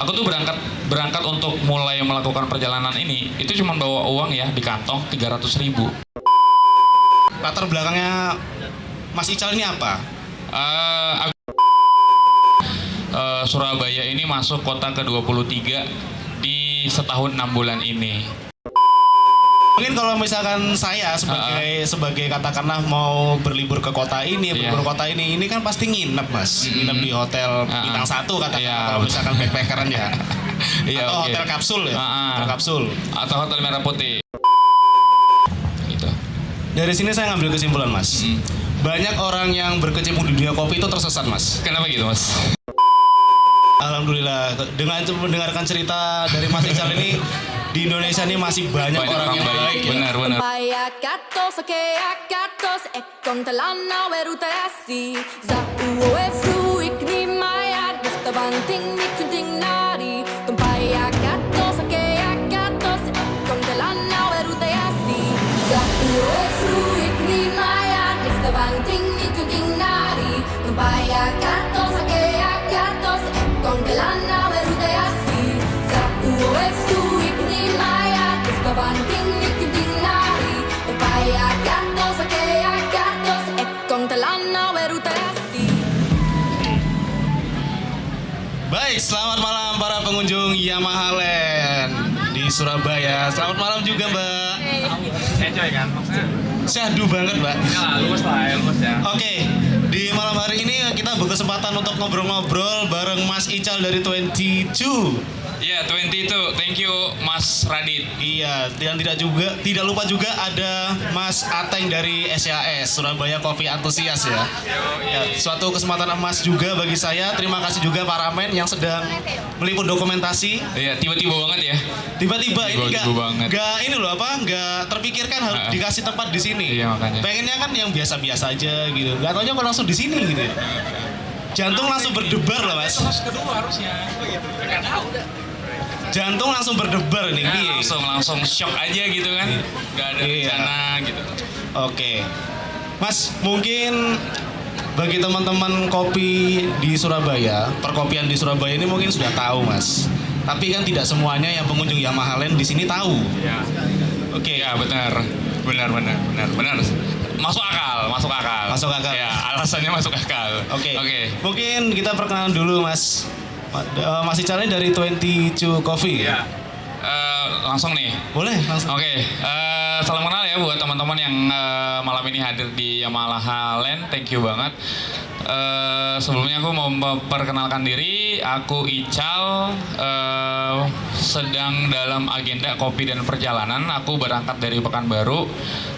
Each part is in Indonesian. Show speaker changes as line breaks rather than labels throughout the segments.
Aku tuh berangkat untuk mulai melakukan perjalanan ini itu cuma bawa uang ya di kantong 300.000.
Latar belakangnya Mas Ical ini apa?
Aku, Surabaya ini masuk kota ke-23 di setahun 6 bulan ini.
Mungkin kalau misalkan saya sebagai katakanlah mau berlibur ke kota ini, berlibur ke kota ini kan pasti nginep Mas, nginep di hotel bintang 1 katakanlah kalau misalkan backpackeran ya, atau hotel kapsul ya, hotel kapsul,
atau hotel merah putih. Gitu.
Dari sini saya ngambil kesimpulan Mas, banyak orang yang berkecimpung di dunia kopi itu tersesat Mas.
Kenapa gitu Mas?
Alhamdulillah dengan mendengarkan cerita dari Mas Ical ini di Indonesia ini masih banyak orang yang baik.
Benar.
Baik, selamat malam para pengunjung Yamaha Land di Surabaya. Selamat malam juga Mbak.
Enjoy kan maksudnya?
Syahdu banget Mbak.
Ya luas ya.
Oke, di malam hari ini kita berkesempatan untuk ngobrol-ngobrol bareng Mas Ical dari 22.
Ya, 22. Thank you Mas Radit.
Iya, dan tidak lupa juga ada Mas Ateng dari SYAS Surabaya Coffee Enthusiast ya. Ya, suatu kesempatan emas juga bagi saya. Terima kasih juga Pak Ramen yang sedang meliput dokumentasi.
Iya, tiba-tiba banget ya.
Tiba-tiba ini
banget.
nggak terpikirkan harus dikasih tempat di sini.
Iya, makanya.
Pengennya kan yang biasa-biasa aja gitu. Nggak taunya kok langsung di sini gitu ya. Jantung langsung berdebar loh Mas.
Terus kedua harusnya begitu. Enggak tahu dah.
Jantung langsung berdebar nih.
Nah, langsung shock aja gitu kan. Gak ada rencana gitu.
Oke. Mas, mungkin bagi teman-teman kopi di Surabaya, perkopian di Surabaya ini mungkin sudah tahu Mas. Tapi kan tidak semuanya yang pengunjung Yamaha Land di sini tahu.
Ya.
Oke.
Ya, benar. Masuk akal. Ya, alasannya masuk akal.
Oke. Mungkin kita perkenalan dulu Mas. Mas Ical ini dari 22 Coffee.
Ya. Langsung nih.
Boleh langsung.
Oke. Salam kenal ya buat teman-teman yang malam ini hadir di Yamaha Land. Thank you banget. Sebelumnya aku mau memperkenalkan diri. Aku Ical. Sedang dalam agenda kopi dan perjalanan. Aku berangkat dari Pekanbaru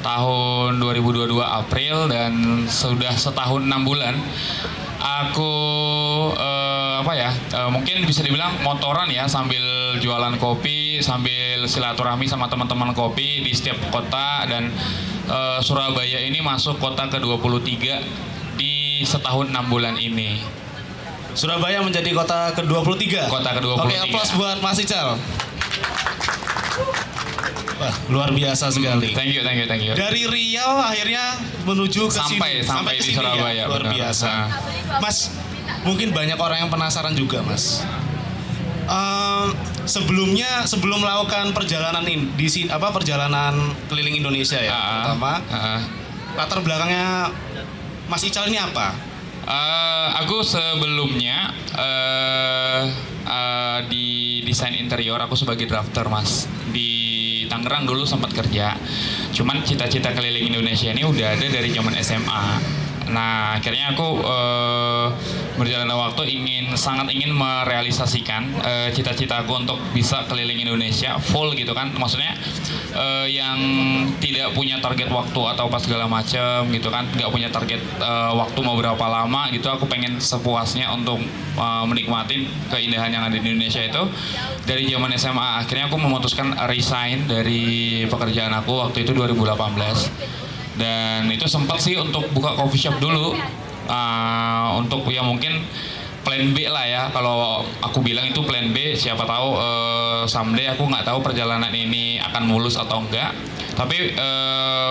tahun 2022 April dan sudah setahun 6 bulan. Aku mungkin bisa dibilang motoran ya, sambil jualan kopi, sambil silaturahmi sama teman-teman kopi di setiap kota, dan Surabaya ini masuk kota ke-23 di setahun 6 bulan ini.
Surabaya menjadi kota ke-23.
Kota ke-23.
Oke, aplaus buat Mas Ical. Wah, luar biasa sekali.
Thank you.
Dari Riau akhirnya menuju ke sini.
Sampai di Surabaya.
Ya? Luar biasa. Mas, mungkin banyak orang yang penasaran juga, Mas. Sebelum melakukan perjalanan di sini, perjalanan keliling Indonesia ya, pertama, latar belakangnya Mas Ical ini apa?
Aku sebelumnya di desain interior, aku sebagai drafter Mas. Di Tangerang dulu sempat kerja. Cuman cita-cita keliling Indonesia ini udah ada dari zaman SMA. Nah, akhirnya aku berjalannya waktu sangat ingin merealisasikan cita-cita aku untuk bisa keliling Indonesia full gitu kan. Maksudnya yang tidak punya target waktu atau pas segala macam gitu kan, nggak punya target waktu mau berapa lama gitu. Aku pengen sepuasnya untuk menikmati keindahan yang ada di Indonesia itu dari zaman SMA. Akhirnya aku memutuskan resign dari pekerjaan aku waktu itu 2018. Dan itu sempat sih untuk buka coffee shop dulu, untuk ya mungkin plan B lah ya. Kalau aku bilang itu plan B, siapa tahu someday aku nggak tahu perjalanan ini akan mulus atau enggak. Tapi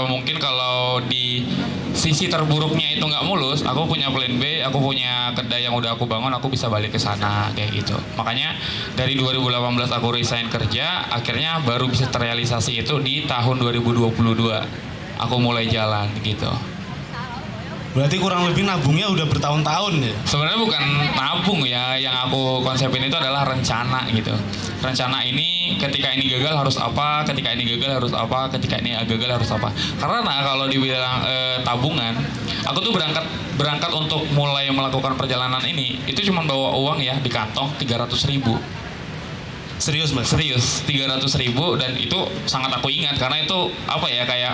mungkin kalau di sisi terburuknya itu nggak mulus, aku punya plan B, aku punya kedai yang udah aku bangun, aku bisa balik ke sana kayak gitu. Makanya dari 2018 aku resign kerja, akhirnya baru bisa terrealisasi itu di tahun 2022. Aku mulai jalan gitu.
Berarti kurang lebih nabungnya udah bertahun-tahun ya?
Sebenarnya bukan nabung ya, yang aku konsepin itu adalah rencana gitu. Rencana ini ketika ini gagal harus apa, ketika ini gagal harus apa, ketika ini gagal harus apa. Karena kalau dibilang tabungan, aku tuh berangkat untuk mulai melakukan perjalanan ini, itu cuma bawa uang ya di kantong 300.000.
Serius mas?
Serius, 300.000, dan itu sangat aku ingat karena itu apa ya, kayak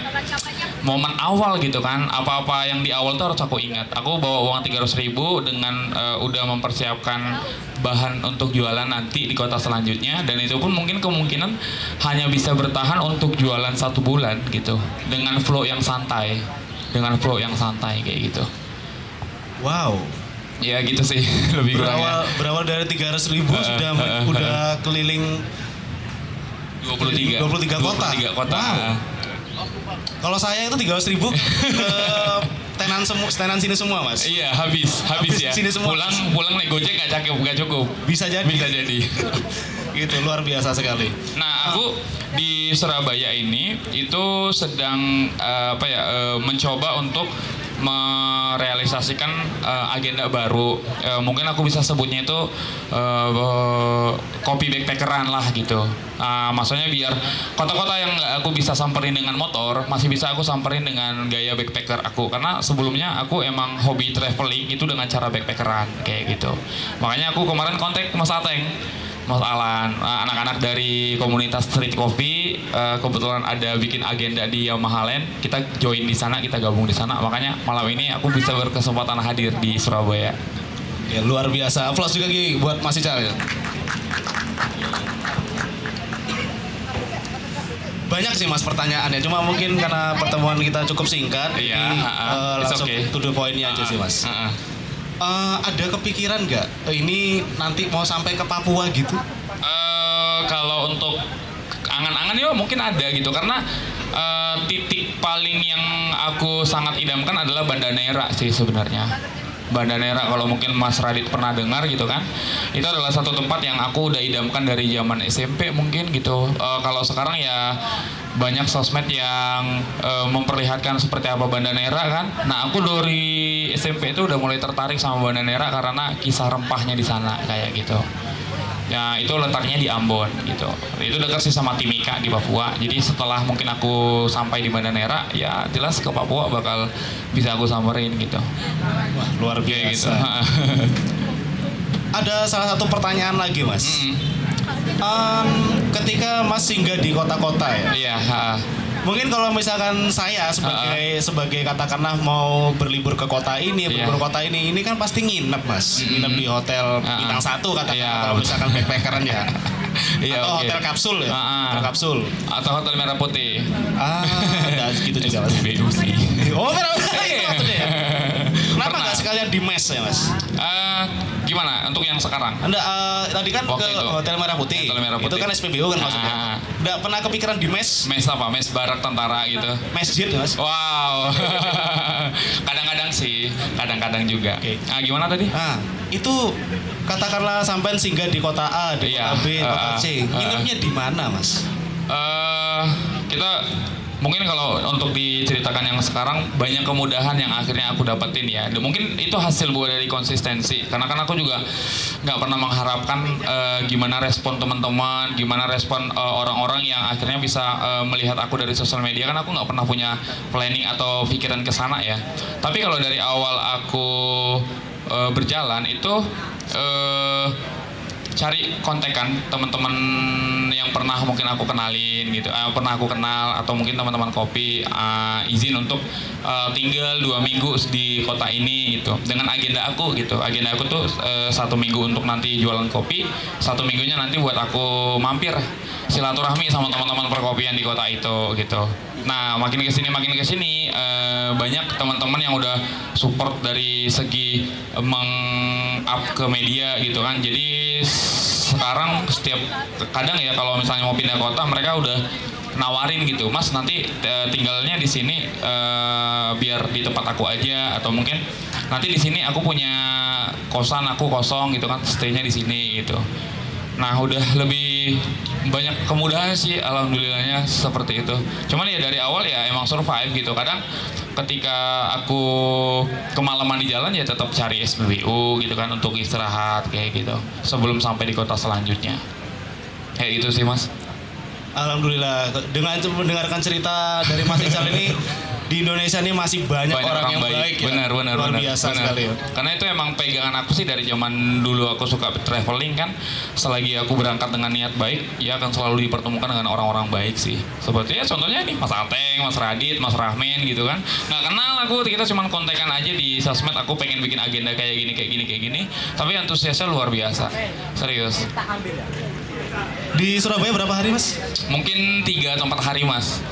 momen awal gitu kan. Apa-apa yang di awal tuh harus aku ingat. Aku bawa uang 300.000 dengan udah mempersiapkan bahan untuk jualan nanti di kota selanjutnya, dan itu pun mungkin kemungkinan hanya bisa bertahan untuk jualan 1 bulan gitu, dengan flow yang santai kayak gitu.
Wow.
Ya gitu sih lebih kurangnya.
Berawal dari 300.000 udah keliling 23 kota.
23 kota.
Wow. Kalau saya itu 300.000 ke tenan sini semua mas.
Iya, habis ya.
Sini semua.
Pulang naik Gojek nggak cukup.
Bisa jadi.
Gitu,
luar biasa sekali.
Nah, aku di Surabaya ini itu sedang mencoba untuk merealisasikan agenda baru. Mungkin aku bisa sebutnya itu kopi backpackeran lah gitu. Maksudnya biar kota-kota yang nggak aku bisa samperin dengan motor, masih bisa aku samperin dengan gaya backpacker aku. Karena sebelumnya aku emang hobi traveling itu dengan cara backpackeran kayak gitu. Makanya aku kemarin kontak Mas Ateng, Mas Alan, anak-anak dari komunitas street coffee, kebetulan ada bikin agenda di Yamaha Land, kita join di sana, kita gabung di sana. Makanya malam ini aku bisa berkesempatan hadir di Surabaya.
Ya, luar biasa. Aplaus juga Gi buat Mas Ical ya. Banyak sih mas pertanyaannya, cuma mungkin karena pertemuan kita cukup singkat, langsung to the point-nya aja sih mas. Ada kepikiran nggak ini nanti mau sampai ke Papua gitu?
Kalau untuk angan-angan ya mungkin ada gitu, karena titik paling yang aku sangat idamkan adalah Banda Neira sih sebenarnya. Banda Neira, kalau mungkin Mas Radit pernah dengar gitu kan, itu adalah satu tempat yang aku udah idamkan dari zaman SMP mungkin gitu. Kalau sekarang ya banyak sosmed yang memperlihatkan seperti apa Banda Neira kan. Nah, aku dari SMP itu udah mulai tertarik sama Banda Neira karena kisah rempahnya di sana kayak gitu. Ya, itu letaknya di Ambon gitu. Itu dekat sih sama Timika di Papua. Jadi setelah mungkin aku sampai di Banda Neira, ya jelas ke Papua bakal bisa aku samperin gitu.
Wah, luar biasa.
Gitu.
Ada salah satu pertanyaan lagi mas. Ketika mas singgah di kota-kota ya.
Iya.
Mungkin kalau misalkan saya sebagai katakanlah mau berlibur ke kota ini, berlibur ke kota ini kan pasti nginep mas, nginep di hotel bintang 1 katakanlah kalau misalkan backpackeran ya. Atau hotel kapsul ya, hotel kapsul.
Atau hotel Merah Putih.
Ada gitu juga mas.
BU sih.
Oh Merah Putih maksudnya ya. Kenapa nggak sekalian di mes ya mas?
Gimana untuk yang sekarang?
Anda tadi kan
waktu
ke
itu.
Hotel Merah Putih.
Hotel Merah Putih.
Itu kan SPBU kan maksudnya. Nggak pernah kepikiran di mes?
Mes apa? Mes barak tentara gitu.
Masjid ya mas?
Wow. Kadang-kadang sih, kadang-kadang juga. Gimana tadi?
Itu katakanlah sampai singgah di kota A, di kota B, kota C. Nginepnya di mana mas?
Kita mungkin kalau untuk diceritakan yang sekarang banyak kemudahan yang akhirnya aku dapetin ya. Mungkin itu hasil buah dari konsistensi. Karena kan aku juga nggak pernah mengharapkan gimana respon teman-teman, gimana respon orang-orang yang akhirnya bisa melihat aku dari sosial media. Kan aku nggak pernah punya planning atau pikiran ke sana ya. Tapi kalau dari awal aku berjalan itu cari kontekan teman-teman yang pernah mungkin aku kenalin gitu, pernah aku kenal, atau mungkin teman-teman kopi izin untuk tinggal 2 minggu di kota ini gitu, dengan agenda aku gitu. Agenda aku tuh 1 minggu untuk nanti jualan kopi, 1 minggunya nanti buat aku mampir silaturahmi sama teman-teman perkopian di kota itu gitu. Nah, makin kesini banyak teman-teman yang udah support dari segi meng-up ke media gitu kan. Jadi sekarang setiap kadang ya kalau misalnya mau pindah kota, mereka udah nawarin gitu, Mas nanti tinggalnya di sini biar di tempat aku aja, atau mungkin nanti di sini aku punya kosan, aku kosong gitu kan, stay-nya di sini gitu. Nah udah lebih banyak kemudahan sih, alhamdulillahnya seperti itu. Cuman ya dari awal ya emang survive gitu. Kadang ketika aku kemalaman di jalan ya tetap cari SPBU gitu kan untuk istirahat kayak gitu sebelum sampai di kota selanjutnya. Kayak gitu sih Mas.
Alhamdulillah, dengan mendengarkan cerita dari Mas Ical ini, di Indonesia ini masih banyak orang yang baik ya.
Benar,
Luar biasa sekali ya.
Karena itu emang pegangan aku sih dari zaman dulu aku suka traveling kan. Selagi aku berangkat dengan niat baik, ya akan selalu dipertemukan dengan orang-orang baik sih. Seperti ya contohnya nih Mas Ateng, Mas Radit, Mas Rahmin gitu kan. Nggak kenal aku, kita cuma kontekan aja di sosmed, aku pengen bikin agenda kayak gini. Tapi antusiasnya luar biasa. Serius.
Di Surabaya berapa hari Mas?
Mungkin 3 atau 4 hari Mas.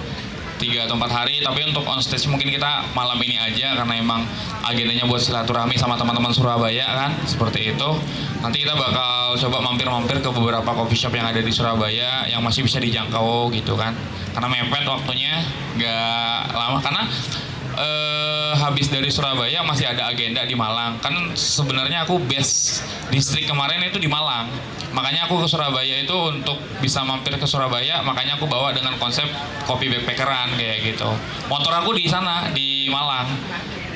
3 atau 4 hari, tapi untuk on stage mungkin kita malam ini aja karena emang agendanya buat silaturahmi sama teman-teman Surabaya kan, seperti itu. Nanti kita bakal coba mampir-mampir ke beberapa coffee shop yang ada di Surabaya yang masih bisa dijangkau gitu kan. Karena mepet waktunya, nggak lama karena habis dari Surabaya masih ada agenda di Malang. Kan sebenarnya aku base distrik kemarin itu di Malang. Makanya aku ke Surabaya itu untuk bisa mampir ke Surabaya, makanya aku bawa dengan konsep kopi backpackeran kayak gitu. Motor aku di sana, di Malang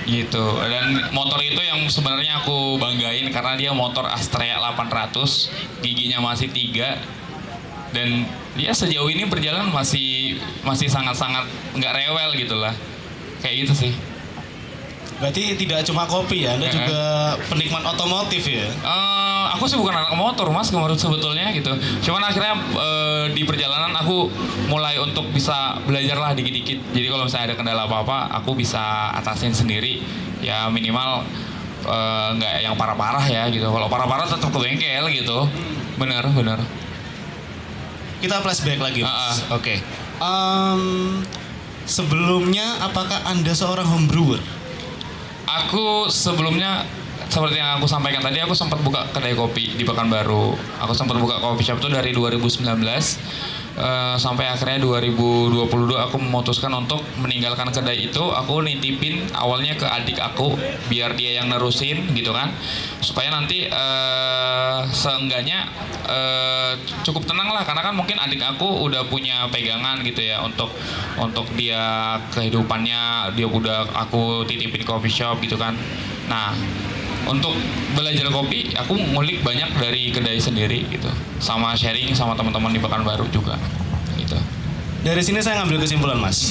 gitu. Dan motor itu yang sebenarnya aku banggain karena dia motor Astrea 800, giginya masih 3. Dan dia sejauh ini berjalan masih sangat-sangat nggak rewel gitu lah. Kayak gitu sih.
Berarti tidak cuma kopi ya, Anda juga penikmat otomotif ya?
Aku sih bukan anak motor Mas kemarin sebetulnya gitu. Cuman akhirnya di perjalanan aku mulai untuk bisa belajar lah dikit-dikit. Jadi kalau misalnya ada kendala apa-apa, aku bisa atasin sendiri. Ya minimal nggak yang parah-parah ya gitu. Kalau parah-parah tetap ke bengkel gitu. Bener.
Kita flashback lagi Mas. Oke. Sebelumnya apakah Anda seorang homebrewer?
Aku sebelumnya seperti yang aku sampaikan tadi, aku sempat buka kedai kopi di Pekanbaru. Aku sempat buka coffee shop itu dari 2019 sampai akhirnya 2022 aku memutuskan untuk meninggalkan kedai itu. Aku nitipin awalnya ke adik aku biar dia yang nerusin gitu kan, supaya nanti seenggaknya cukup tenang lah, karena kan mungkin adik aku udah punya pegangan gitu ya untuk dia kehidupannya, dia udah aku titipin coffee shop gitu kan. Nah untuk belajar kopi aku ngulik banyak dari kedai sendiri gitu, sama sharing sama teman-teman di Pekanbaru juga gitu.
Dari sini saya ngambil kesimpulan Mas,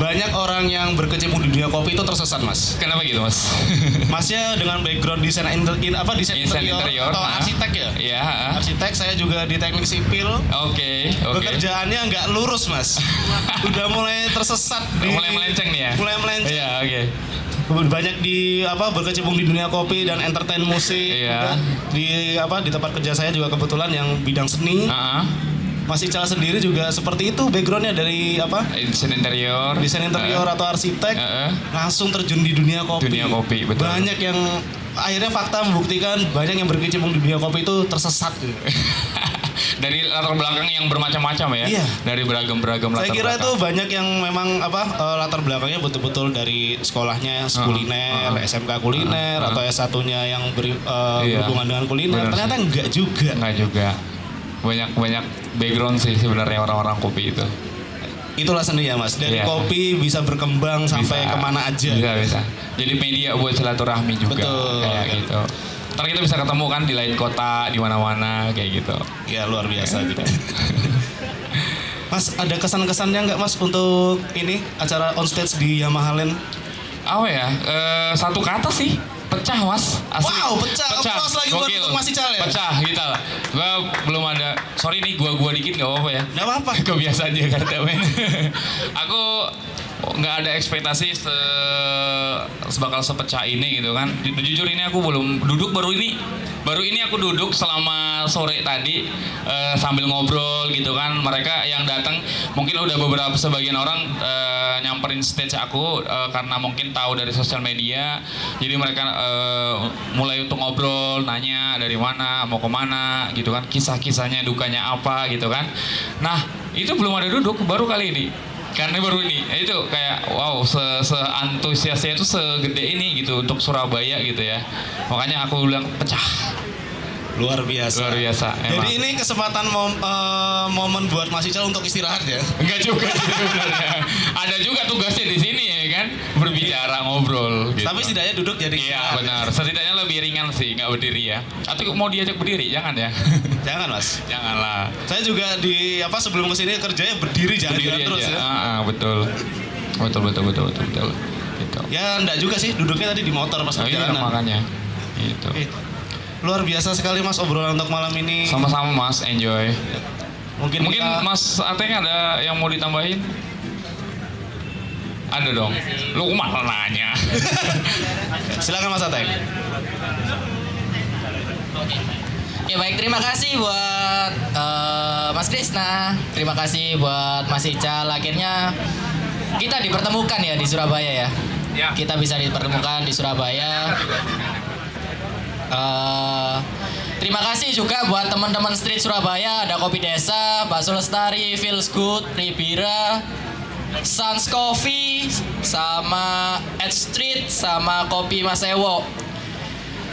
banyak orang yang berkecimpung di dunia kopi itu tersesat Mas.
Kenapa gitu Mas?
Masnya dengan background desain interior atau arsitek ya?
Iya.
Arsitek, saya juga di teknik sipil.
Oke.
Pekerjaannya nggak lurus Mas. Udah mulai tersesat.
Mulai melenceng nih ya?
Mulai melenceng.
Iya, oke.
Banyak berkecimpung di dunia kopi dan entertain musik.
Iya.
Juga di tempat kerja saya juga kebetulan yang bidang seni. Mas Ical sendiri juga seperti itu, backgroundnya dari
desain interior
atau arsitek, langsung terjun di dunia kopi.
Betul.
Banyak yang akhirnya fakta membuktikan banyak yang berkecimpung di dunia kopi itu tersesat gitu.
Dari latar belakang yang bermacam-macam ya.
Iya.
Dari beragam latar
Saya kira
belakang.
itu banyak yang memang latar belakangnya betul-betul dari sekolahnya kuliner, SMK kuliner atau S1-nya yang berhubungan dengan kuliner.
Benar
Ternyata
sih.
enggak juga.
Banyak background sih sebenarnya orang-orang kopi itu.
Itulah seninya Mas. Dari
Iya.
kopi bisa berkembang sampai kemana aja.
Bisa. Jadi media buat silaturahmi juga.
Betul.
Kayak gitu. Ntar kita bisa ketemu kan di lain kota, di mana-mana kayak gitu.
Ya luar biasa gitu. Mas, ada kesan-kesannya nggak Mas untuk ini acara on stage di Yamaha Land?
Apa ya? Satu kata sih. Pecah Mas. Asli.
Wow, pecah. Applause lagi buat
Gokil.
untuk Mas Ical ya?
Pecah gitu lah. Gua belum ada. Sorry nih gua dikit nggak apa-apa ya.
Nggak apa-apa.
Kebiasaan Jakarta men. Aku nggak ada ekspektasi bakal sepecah ini gitu kan. Jujur ini aku belum duduk baru ini aku duduk selama sore tadi sambil ngobrol gitu kan. Mereka yang datang mungkin udah sebagian orang nyamperin stage aku karena mungkin tahu dari sosial media. Jadi mereka mulai untuk ngobrol, nanya dari mana, mau kemana gitu kan, kisah-kisahnya, dukanya apa gitu kan. Nah itu belum ada duduk, baru kali ini. Karena baru ini, itu kayak wow, se-antusiasnya itu segede ini gitu untuk Surabaya gitu ya. Makanya aku bilang pecah.
Luar biasa.
Luar biasa. Emang.
Jadi ini kesempatan momen buat Mas Ical untuk istirahat ya?
Enggak juga sih sebenarnya. Ada juga tugasnya di sini ya kan, berbicara, ngobrol. Gitu.
Tapi setidaknya duduk jadi
Iya
istirahat.
benar. Setidaknya lebih ringan sih, nggak berdiri ya. Atau mau diajak berdiri, jangan ya.
Jangan Mas.
Janganlah.
Saya juga di sebelum kesini kerjanya berdiri jangan
Berdiri
jalan terus
aja.
ya.
Betul. Gitu.
Ya enggak juga sih, duduknya tadi di motor pas
Oh, iya,
perjalanan.
makanya. Gitu.
Oke. Luar biasa sekali Mas obrolan untuk malam ini.
Sama-sama Mas, enjoy.
Mungkin kita-
Mas Ateng ada yang mau ditambahin? Ada dong. Lu malah nanya.
Silakan Mas Ateng.
Ya baik, terima kasih buat Mas Krisna, terima kasih buat Mas Ical. Akhirnya kita dipertemukan ya di Surabaya ya.
Ya.
Kita bisa dipertemukan di Surabaya. Terima kasih juga buat teman-teman street Surabaya. Ada Kopi Desa, Bakso Lestari, Feels Good, Ribira, Sans Coffee, sama Ed Street, sama Kopi Mas Ewo.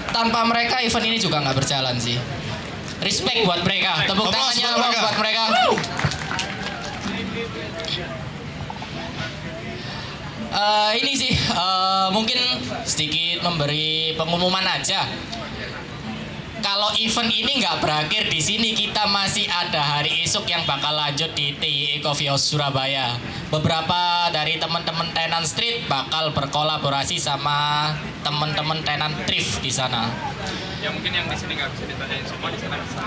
Tanpa mereka event ini juga nggak berjalan sih. Respect buat mereka. Tepuk
Applause
tangannya
buat mereka.
buat mereka. Ini sih mungkin sedikit memberi pengumuman aja. Kalau event ini nggak berakhir di sini, kita masih ada hari esok yang bakal lanjut di TIE Coffee House Surabaya. Beberapa dari teman-teman tenan street bakal berkolaborasi sama teman-teman tenan thrift di sana.
Ya mungkin yang di sini nggak bisa ditanyain semua, di sana bisa.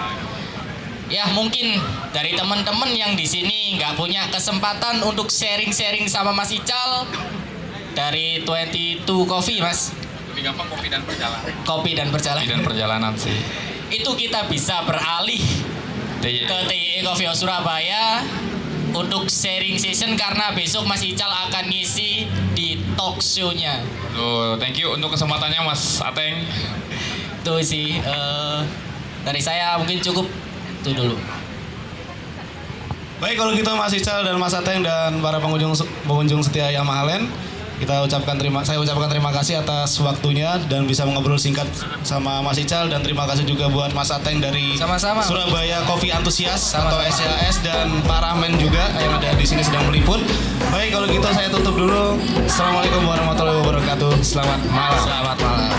Ya mungkin dari teman-teman yang di sini nggak punya kesempatan untuk sharing-sharing sama Mas Ical dari 22 Coffee Mas.
Lebih gampang kopi dan perjalanan.
Kopi dan perjalanan.
Dan perjalanan sih.
Itu kita bisa beralih ke TIE Coffee House Surabaya untuk sharing session karena besok Mas Ical akan ngisi di talk show-nya.
Tuh, thank you untuk kesempatannya Mas Ateng.
Tuh sih dari saya mungkin cukup itu dulu.
Baik kalau gitu Mas Ical dan Mas Ateng dan para pengunjung setia Yamaha Land, saya ucapkan terima kasih atas waktunya dan bisa mengobrol singkat sama Mas Ical, dan terima kasih juga buat Mas Ateng dari
Sama-sama.
Surabaya Coffee Antusias atau
Sama-sama.
SCAS, dan para men juga yang ada di sini sedang meliput. Baik kalau gitu saya tutup dulu. Assalamualaikum warahmatullahi wabarakatuh. Selamat malam.
Selamat malam.